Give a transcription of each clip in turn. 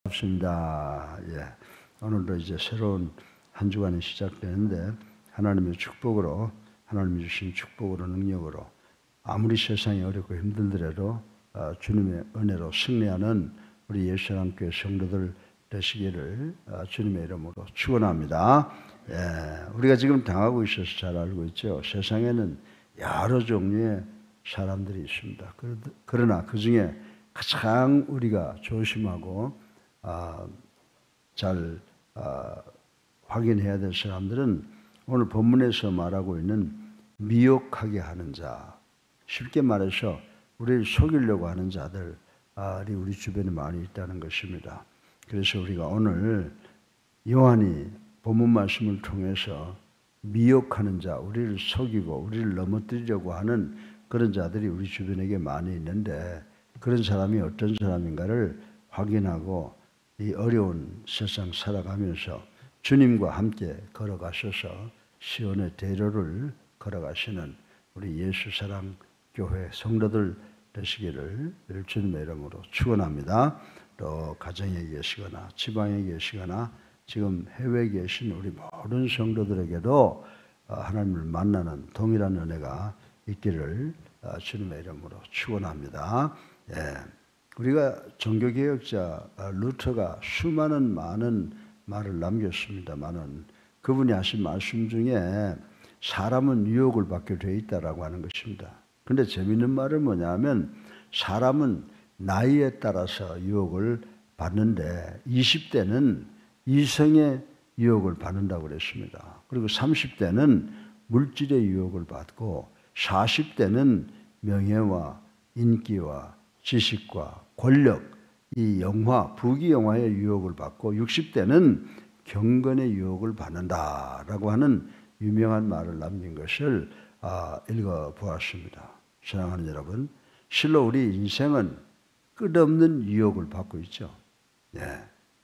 반갑습니다. 예. 오늘도 이제 새로운 한 주간이 시작되는데 하나님의 축복으로, 하나님이 주신 축복으로, 능력으로 아무리 세상이 어렵고 힘들더라도 주님의 은혜로 승리하는 우리 예수님교회 성도들 되시기를 주님의 이름으로 축원합니다. 예. 우리가 지금 당하고 있어서 잘 알고 있죠. 세상에는 여러 종류의 사람들이 있습니다. 그러나 그 중에 가장 우리가 조심하고 잘 확인해야 될 사람들은 오늘 본문에서 말하고 있는 미혹하게 하는 자, 쉽게 말해서 우리를 속이려고 하는 자들이 우리 주변에 많이 있다는 것입니다. 그래서 우리가 오늘 요한이 본문 말씀을 통해서 미혹하는 자, 우리를 속이고 우리를 넘어뜨리려고 하는 그런 자들이 우리 주변에 많이 있는데 그런 사람이 어떤 사람인가를 확인하고 이 어려운 세상 살아가면서 주님과 함께 걸어가셔서 시온의 대로를 걸어가시는 우리 예수사랑 교회 성도들 되시기를 주님의 이름으로 축원합니다. 또 가정에 계시거나 지방에 계시거나 지금 해외에 계신 우리 모든 성도들에게도 하나님을 만나는 동일한 은혜가 있기를 주님의 이름으로 축원합니다. 예. 우리가 종교개혁자 루터가 수많은 많은 말을 남겼습니다만은 그분이 하신 말씀 중에 사람은 유혹을 받게 되어 있다라고 하는 것입니다. 그런데 재미있는 말은 뭐냐면 사람은 나이에 따라서 유혹을 받는데 20대는 이성의 유혹을 받는다고 그랬습니다. 그리고 30대는 물질의 유혹을 받고 40대는 명예와 인기와 지식과 권력, 이 영화, 부귀 영화의 유혹을 받고 60대는 경건의 유혹을 받는다라고 하는 유명한 말을 남긴 것을 읽어보았습니다. 사랑하는 여러분, 실로 우리 인생은 끝없는 유혹을 받고 있죠. 예,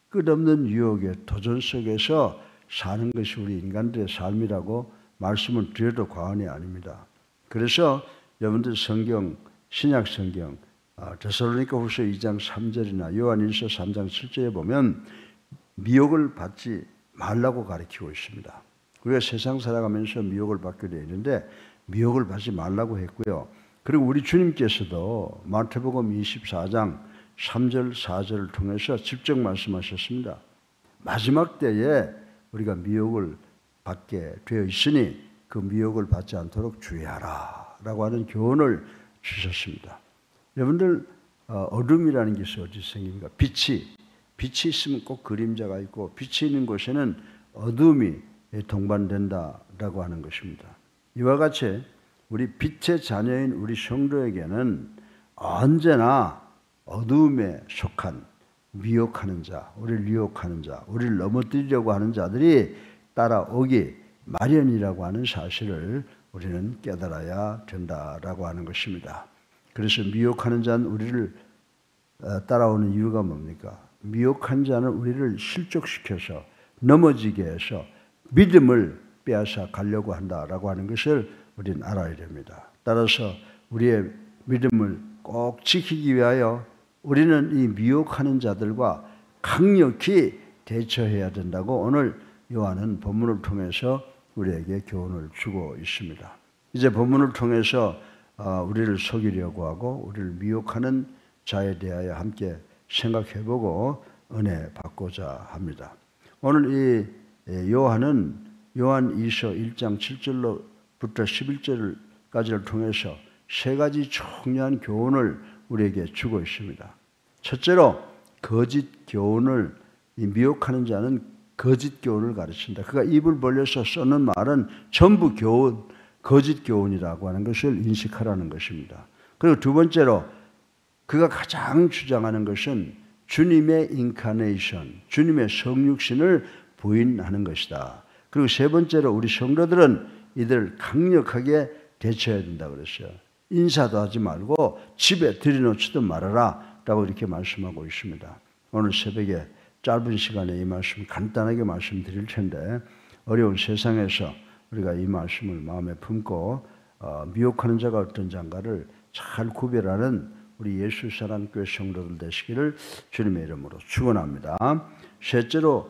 끝없는 유혹의 도전 속에서 사는 것이 우리 인간들의 삶이라고 말씀을 드려도 과언이 아닙니다. 그래서 여러분들 성경, 신약 성경 데살로니가후서 2장 3절이나 요한일서 3장 7절에 보면 미혹을 받지 말라고 가르치고 있습니다. 우리가 세상 살아가면서 미혹을 받게 되어 있는데 미혹을 받지 말라고 했고요. 그리고 우리 주님께서도 마태복음 24장 3절 4절을 통해서 직접 말씀하셨습니다. 마지막 때에 우리가 미혹을 받게 되어 있으니 그 미혹을 받지 않도록 주의하라 라고 하는 교훈을 주셨습니다. 여러분들 어둠이라는 것이 어디서 생깁니까? 빛이 있으면 꼭 그림자가 있고 빛이 있는 곳에는 어둠이 동반된다라고 하는 것입니다. 이와 같이 우리 빛의 자녀인 우리 성도에게는 언제나 어둠에 속한 미혹하는 자, 우리를 유혹하는 자, 우리를 넘어뜨리려고 하는 자들이 따라오기 마련이라고 하는 사실을 우리는 깨달아야 된다라고 하는 것입니다. 그래서 미혹하는 자는 우리를 따라오는 이유가 뭡니까? 미혹한 자는 우리를 실족시켜서 넘어지게 해서 믿음을 빼앗아 가려고 한다라고 하는 것을 우리는 알아야 됩니다. 따라서 우리의 믿음을 꼭 지키기 위하여 우리는 이 미혹하는 자들과 강력히 대처해야 된다고 오늘 요한은 본문을 통해서 우리에게 교훈을 주고 있습니다. 이제 본문을 통해서 우리를 속이려고 하고 우리를 미혹하는 자에 대하여 함께 생각해보고 은혜 받고자 합니다. 오늘 이 요한은 요한 2서 1장 7절로부터 11절까지를 통해서 세 가지 중요한 교훈을 우리에게 주고 있습니다. 첫째로 거짓 교훈을, 이 미혹하는 자는 거짓 교훈을 가르친다. 그가 입을 벌려서 쓰는 말은 전부 교훈, 거짓 교훈이라고 하는 것을 인식하라는 것입니다. 그리고 두 번째로 그가 가장 주장하는 것은 주님의 인카네이션, 주님의 성육신을 부인하는 것이다. 그리고 세 번째로 우리 성도들은 이들을 강력하게 대처해야 된다고 그랬어요. 인사도 하지 말고 집에 들여놓지도 말아라 라고 이렇게 말씀하고 있습니다. 오늘 새벽에 짧은 시간에 이 말씀 간단하게 말씀드릴 텐데 어려운 세상에서 우리가 이 말씀을 마음에 품고 미혹하는 자가 어떤 자인가를 잘 구별하는 우리 예수사랑교회 성도들 되시기를 주님의 이름으로 축원합니다. 셋째로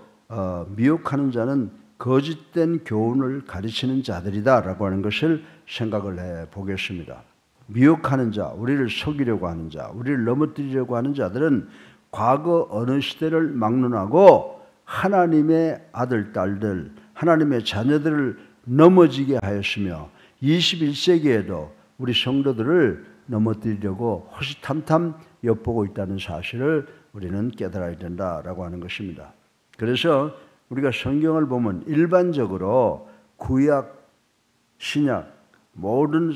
미혹하는 자는 거짓된 교훈을 가르치는 자들이다라고 하는 것을 생각을 해보겠습니다. 미혹하는 자, 우리를 속이려고 하는 자, 우리를 넘어뜨리려고 하는 자들은 과거 어느 시대를 막론하고 하나님의 아들, 딸들, 하나님의 자녀들을 넘어지게 하였으며 21세기에도 우리 성도들을 넘어뜨리려고 호시탐탐 엿보고 있다는 사실을 우리는 깨달아야 된다라고 하는 것입니다. 그래서 우리가 성경을 보면 일반적으로 구약, 신약 모든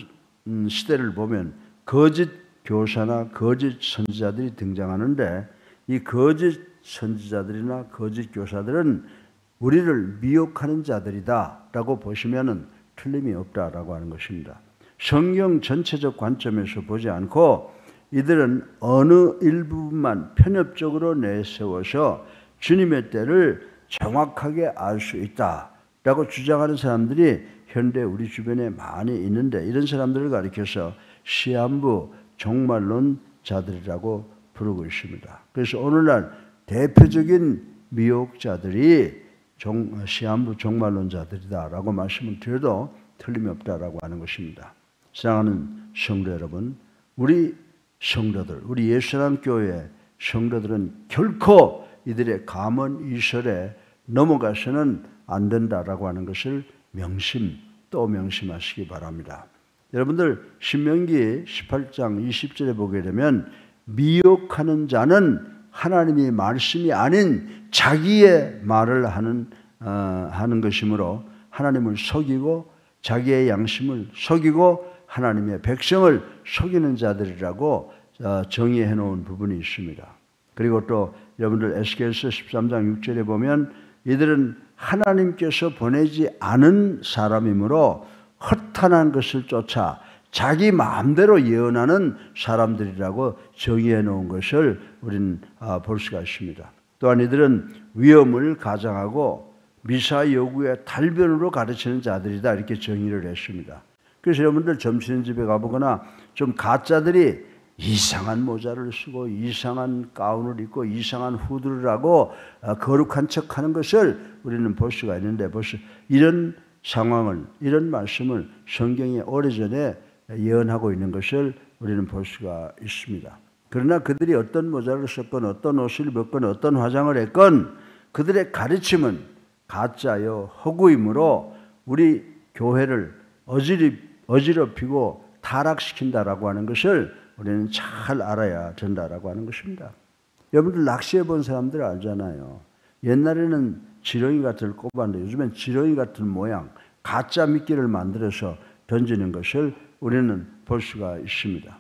시대를 보면 거짓 교사나 거짓 선지자들이 등장하는데 이 거짓 선지자들이나 거짓 교사들은 우리를 미혹하는 자들이다라고 보시면은 틀림이 없다라고 하는 것입니다. 성경 전체적 관점에서 보지 않고 이들은 어느 일부분만 편협적으로 내세워서 주님의 때를 정확하게 알 수 있다라고 주장하는 사람들이 현대 우리 주변에 많이 있는데 이런 사람들을 가리켜서 시한부 종말론자들이라고 부르고 있습니다. 그래서 오늘날 대표적인 미혹자들이 시한부 종말론자들이다라고 말씀을 드려도 틀림이 없다라고 하는 것입니다. 사랑하는 성도 여러분, 우리 성도들, 우리 예수사랑교회 성도들은 결코 이들의 감언 이설에 넘어가서는 안 된다라고 하는 것을 또 명심하시기 바랍니다. 여러분들 신명기 18장 20절에 보게 되면 미혹하는 자는 하나님의 말씀이 아닌 자기의 말을 하는 것이므로 하나님을 속이고 자기의 양심을 속이고 하나님의 백성을 속이는 자들이라고 정의해 놓은 부분이 있습니다. 그리고 또 여러분들 에스겔서 13장 6절에 보면 이들은 하나님께서 보내지 않은 사람이므로 허탄한 것을 쫓아 자기 마음대로 예언하는 사람들이라고 정의해 놓은 것을 우리는 볼 수가 있습니다. 또한 이들은 위험을 가장하고 미사 요구에 달변으로 가르치는 자들이다 이렇게 정의를 했습니다. 그래서 여러분들 점심집에 가보거나 좀 가짜들이 이상한 모자를 쓰고 이상한 가운을 입고 이상한 후드를 하고 거룩한 척하는 것을 우리는 볼 수가 있는데 벌써 이런 상황을 이런 말씀을 성경이 오래전에 예언하고 있는 것을 우리는 볼 수가 있습니다. 그러나 그들이 어떤 모자를 썼건 어떤 옷을 입었건 어떤 화장을 했건 그들의 가르침은 가짜요 허구이므로 우리 교회를 어지럽히고 타락시킨다라고 하는 것을 우리는 잘 알아야 된다라고 하는 것입니다. 여러분들 낚시해 본 사람들 알잖아요. 옛날에는 지렁이 같은 걸 꼽았는데 요즘엔 지렁이 같은 모양 가짜 미끼를 만들어서 던지는 것을 우리는 볼 수가 있습니다.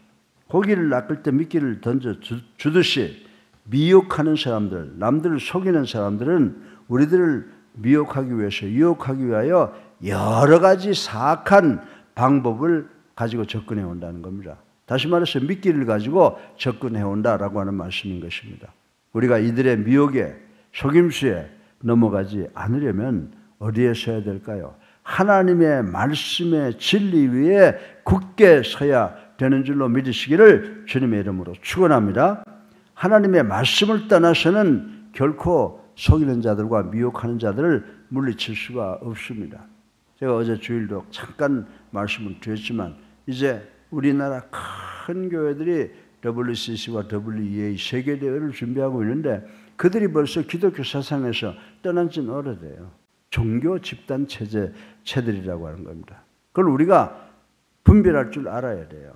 고기를 낚을 때 미끼를 던져 주듯이 미혹하는 사람들, 남들을 속이는 사람들은 우리들을 미혹하기 위해서 유혹하기 위하여 여러 가지 사악한 방법을 가지고 접근해 온다는 겁니다. 다시 말해서 미끼를 가지고 접근해 온다라고 하는 말씀인 것입니다. 우리가 이들의 미혹에 속임수에 넘어가지 않으려면 어디에 서야 될까요? 하나님의 말씀의 진리 위에 굳게 서야 되는 줄로 믿으시기를 주님의 이름으로 축원합니다. 하나님의 말씀을 떠나서는 결코 속이는 자들과 미혹하는 자들을 물리칠 수가 없습니다. 제가 어제 주일도 잠깐 말씀을 드렸지만 이제 우리나라 큰 교회들이 WCC와 WEA 세계대회를 준비하고 있는데 그들이 벌써 기독교 사상에서 떠난 지는 오래돼요. 종교 집단 체제들이라고 하는 겁니다. 그걸 우리가 분별할 줄 알아야 돼요.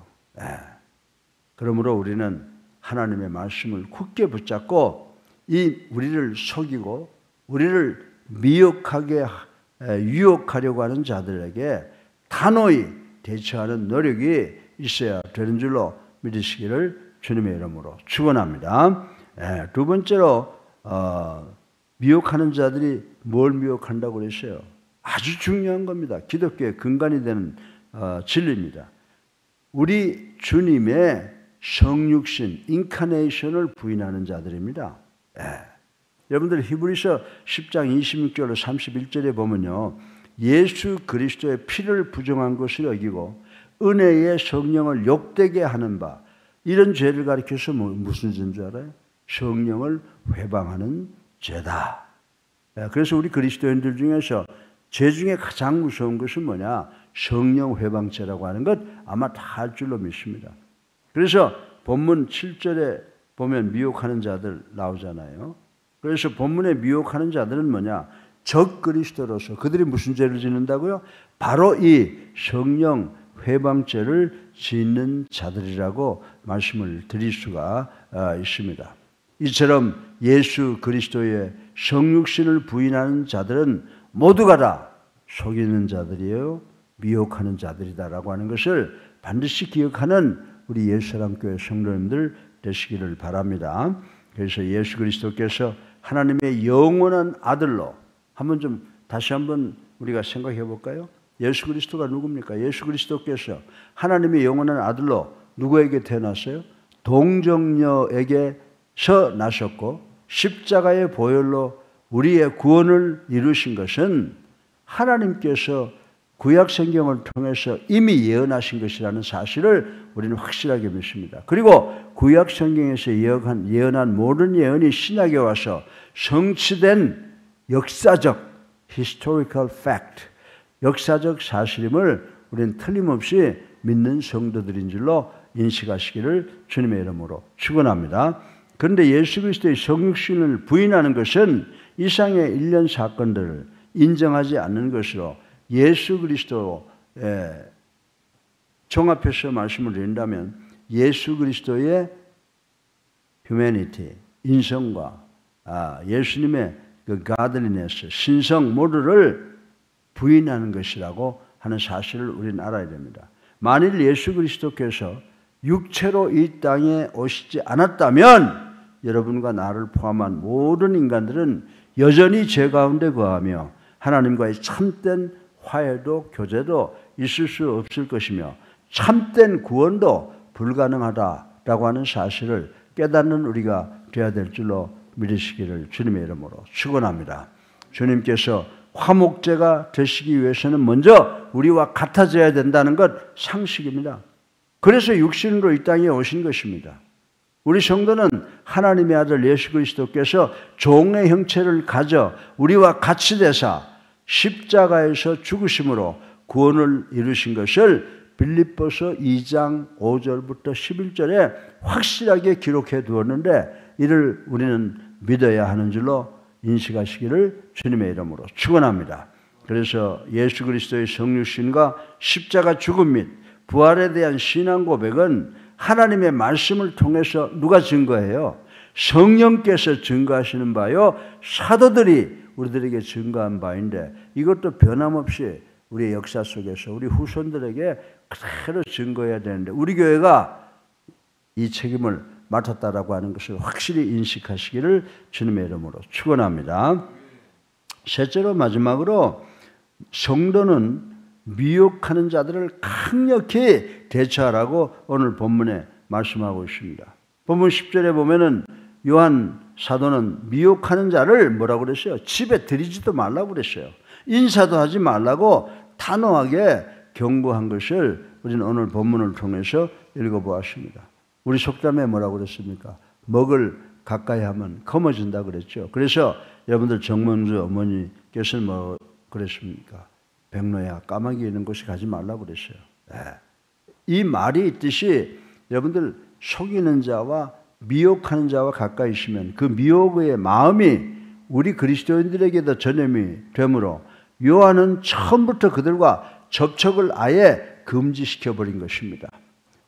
그러므로 우리는 하나님의 말씀을 굳게 붙잡고 우리를 속이고 우리를 미혹하게 유혹하려고 하는 자들에게 단호히 대처하는 노력이 있어야 되는 줄로 믿으시기를 주님의 이름으로 축원합니다. 두 번째로 미혹하는 자들이 뭘 미혹한다고 그랬어요? 아주 중요한 겁니다. 기독교의 근간이 되는 진리입니다. 우리 주님의 성육신, 인카네이션을 부인하는 자들입니다. 여러분들 히브리서 10장 26절 31절에 보면요. 예수 그리스도의 피를 부정한 것을 여기고 은혜의 성령을 욕되게 하는 바 이런 죄를 가리켜서 무슨 죄인 줄 알아요? 성령을 회방하는 죄다. 그래서 우리 그리스도인들 중에서 죄 중에 가장 무서운 것은 뭐냐? 성령 회방죄라고 하는 것 아마 다 알 줄로 믿습니다. 그래서 본문 7절에 보면 미혹하는 자들 나오잖아요. 그래서 본문에 미혹하는 자들은 뭐냐? 적 그리스도로서 그들이 무슨 죄를 짓는다고요? 바로 이 성령 회방죄를 짓는 자들이라고 말씀을 드릴 수가 있습니다. 이처럼 예수 그리스도의 성육신을 부인하는 자들은 모두가 다 속이는 자들이에요. 미혹하는 자들이다라고 하는 것을 반드시 기억하는 우리 예수사랑교회 성도님들 되시기를 바랍니다. 그래서 예수 그리스도께서 하나님의 영원한 아들로 다시 한번 우리가 생각해 볼까요? 예수 그리스도가 누굽니까? 예수 그리스도께서 하나님의 영원한 아들로 누구에게 태어났어요? 동정녀에게서 나셨고 십자가의 보혈로 우리의 구원을 이루신 것은 하나님께서 구약 성경을 통해서 이미 예언하신 것이라는 사실을 우리는 확실하게 믿습니다. 그리고 구약 성경에서 예언한 모든 예언이 신약에 와서 성취된 역사적 historical fact, 역사적 사실임을 우리는 틀림없이 믿는 성도들인 줄로 인식하시기를 주님의 이름으로 축원합니다. 그런데 예수 그리스도의 성육신을 부인하는 것은 이상의 일련 사건들을 인정하지 않는 것으로 예수 그리스도의 종합해서 말씀을 드린다면 예수 그리스도의 휴머니티, 인성과 예수님의 그 가들리네스, 신성 모두를 부인하는 것이라고 하는 사실을 우리는 알아야 됩니다. 만일 예수 그리스도께서 육체로 이 땅에 오시지 않았다면 여러분과 나를 포함한 모든 인간들은 여전히 죄 가운데 거하며 하나님과의 참된 화해도 교제도 있을 수 없을 것이며 참된 구원도 불가능하다라고 하는 사실을 깨닫는 우리가 되어야 될 줄로 믿으시기를 주님의 이름으로 축원합니다. 주님께서 화목제가 되시기 위해서는 먼저 우리와 같아져야 된다는 것 상식입니다. 그래서 육신으로 이 땅에 오신 것입니다. 우리 성도는 하나님의 아들 예수 그리스도께서 종의 형체를 가져 우리와 같이 되사 십자가에서 죽으심으로 구원을 이루신 것을 빌립보서 2장 5절부터 11절에 확실하게 기록해 두었는데 이를 우리는 믿어야 하는 줄로 인식하시기를 주님의 이름으로 축원합니다. 그래서 예수 그리스도의 성육신과 십자가 죽음 및 부활에 대한 신앙 고백은 하나님의 말씀을 통해서 누가 증거해요? 성령께서 증거하시는 바요. 사도들이 우리들에게 증거한 바인데 이것도 변함없이 우리의 역사 속에서 우리 후손들에게 그대로 증거해야 되는데 우리 교회가 이 책임을 맡았다라고 하는 것을 확실히 인식하시기를 주님의 이름으로 축원합니다. 셋째로 마지막으로 성도는 미혹하는 자들을 강력히 대처하라고 오늘 본문에 말씀하고 있습니다. 본문 10절에 보면은 요한 사도는 미혹하는 자를 뭐라고 그랬어요? 집에 들이지도 말라고 그랬어요. 인사도 하지 말라고 단호하게 경고한 것을 우리는 오늘 본문을 통해서 읽어보았습니다. 우리 속담에 뭐라고 그랬습니까? 먹을 가까이 하면 검어진다 그랬죠. 그래서 여러분들 정명주 어머니께서는 뭐 그랬습니까? 백로야 까마귀 있는 곳에 가지 말라고 그랬어요. 네. 이 말이 있듯이 여러분들 속이는 자와 미혹하는 자와 가까이 있으면 그 미혹의 마음이 우리 그리스도인들에게도 전염이 되므로 요한은 처음부터 그들과 접촉을 아예 금지시켜버린 것입니다.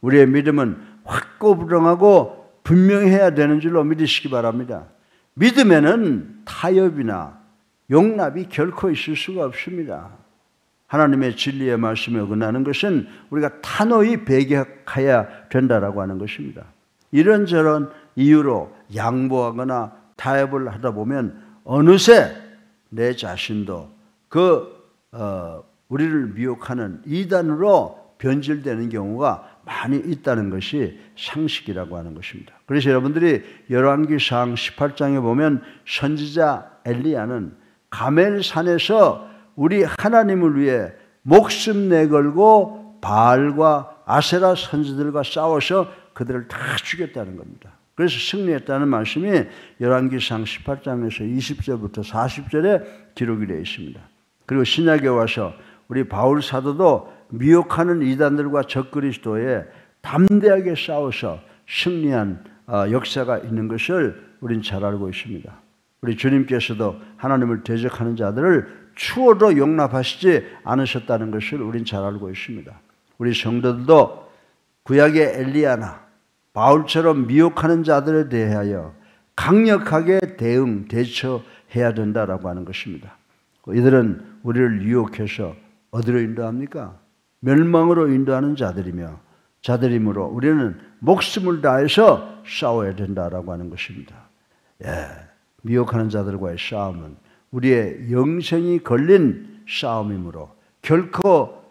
우리의 믿음은 확고부동하고 분명해야 되는 줄로 믿으시기 바랍니다. 믿음에는 타협이나 용납이 결코 있을 수가 없습니다. 하나님의 진리의 말씀에 어긋나는 것은 우리가 단호히 배격해야 된다라고 하는 것입니다. 이런저런 이유로 양보하거나 타협을 하다 보면 어느새 내 자신도 우리를 미혹하는 이단으로 변질되는 경우가 많이 있다는 것이 상식이라고 하는 것입니다. 그래서 여러분들이 열왕기상 18장에 보면 선지자 엘리야는 가멜산에서 우리 하나님을 위해 목숨 내걸고 바알과 아세라 선지들과 싸워서 그들을 다 죽였다는 겁니다. 그래서 승리했다는 말씀이 열왕기상 18장에서 20절부터 40절에 기록이 되어 있습니다. 그리고 신약에 와서 우리 바울 사도도 미혹하는 이단들과 적그리스도에 담대하게 싸워서 승리한 역사가 있는 것을 우린 잘 알고 있습니다. 우리 주님께서도 하나님을 대적하는 자들을 추호로 용납하시지 않으셨다는 것을 우린 잘 알고 있습니다. 우리 성도들도 구약의 엘리야나 바울처럼 미혹하는 자들에 대하여 강력하게 대처해야 된다라고 하는 것입니다. 이들은 우리를 유혹해서 어디로 인도합니까? 멸망으로 인도하는 자들이므로 우리는 목숨을 다해서 싸워야 된다라고 하는 것입니다. 미혹하는 자들과의 싸움은 우리의 영생이 걸린 싸움이므로 결코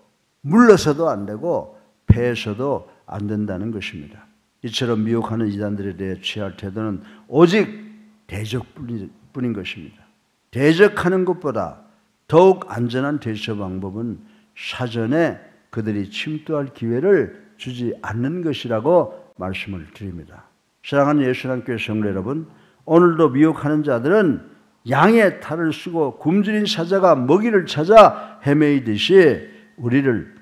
물러서도 안 되고 패해서도 안 된다는 것입니다. 이처럼 미혹하는 이단들에 대해 취할 태도는 오직 대적뿐인 것입니다. 대적하는 것보다 더욱 안전한 대처 방법은 사전에 그들이 침투할 기회를 주지 않는 것이라고 말씀을 드립니다. 사랑하는 예수님교회 성도 여러분, 오늘도 미혹하는 자들은 양의 탈을 쓰고 굶주린 사자가 먹이를 찾아 헤매이듯이 우리를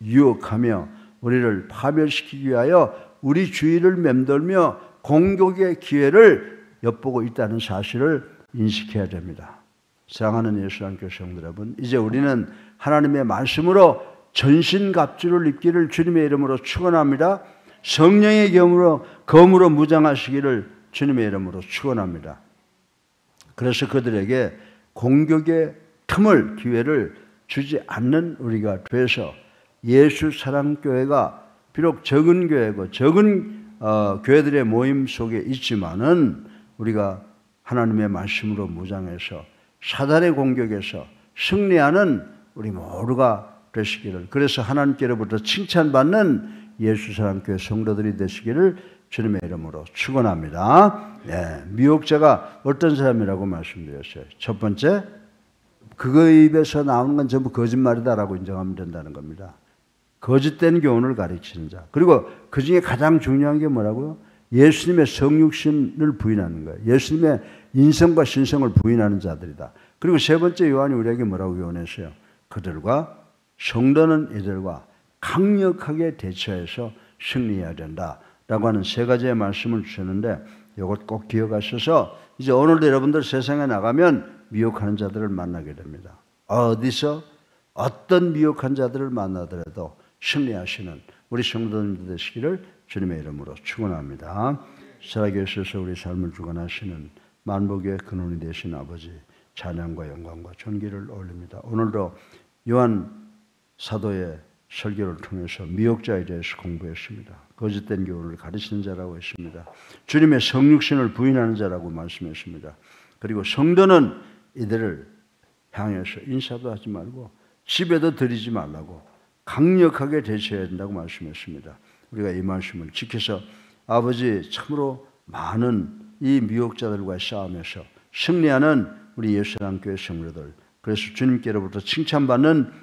유혹하며 우리를 파멸시키기 위하여 우리 주위를 맴돌며 공격의 기회를 엿보고 있다는 사실을 인식해야 됩니다. 사랑하는 예수님교회 성도 여러분, 이제 우리는 하나님의 말씀으로 전신갑주를 입기를 주님의 이름으로 축원합니다. 성령의 검으로 무장하시기를 주님의 이름으로 축원합니다. 그래서 그들에게 공격의 기회를 주지 않는 우리가 돼서 예수 사랑교회가 비록 적은 교회고 적은 교회들의 모임 속에 있지만은 우리가 하나님의 말씀으로 무장해서 사단의 공격에서 승리하는 우리 모두가 되시기를, 그래서 하나님께로부터 칭찬받는 예수 사랑교회 성도들이 되시기를 주님의 이름으로 축원합니다. 미혹자가 어떤 사람이라고 말씀드렸어요. 첫 번째, 그거 입에서 나오는 건 전부 거짓말이다라고 인정하면 된다는 겁니다. 거짓된 교훈을 가르치는 자. 그리고 그 중에 가장 중요한 게 뭐라고요? 예수님의 성육신을 부인하는 거예요. 예수님의 인성과 신성을 부인하는 자들이다. 그리고 세 번째, 요한이 우리에게 뭐라고 교훈했어요? 그들과 성도는 이들과 강력하게 대처해서 승리해야 된다라고 하는 세 가지의 말씀을 주셨는데, 이것 꼭 기억하셔서 이제 오늘도 여러분들 세상에 나가면 미혹하는 자들을 만나게 됩니다. 어디서 어떤 미혹한 자들을 만나더라도 승리하시는 우리 성도님들 되시기를 주님의 이름으로 축원합니다. 살아계셔서 우리 삶을 주관하시는 만복의 근원이 되신 아버지, 찬양과 영광과 존귀를 올립니다. 오늘도 요한 사도의 설교를 통해서 미혹자에 대해서 공부했습니다. 거짓된 교훈을 가르치는 자라고 했습니다. 주님의 성육신을 부인하는 자라고 말씀했습니다. 그리고 성도는 이들을 향해서 인사도 하지 말고 집에도 들이지 말라고 강력하게 대처해야 된다고 말씀했습니다. 우리가 이 말씀을 지켜서 아버지, 참으로 많은 이 미혹자들과의 싸움에서 승리하는 우리 예수님교회 성도들, 그래서 주님께로부터 칭찬받는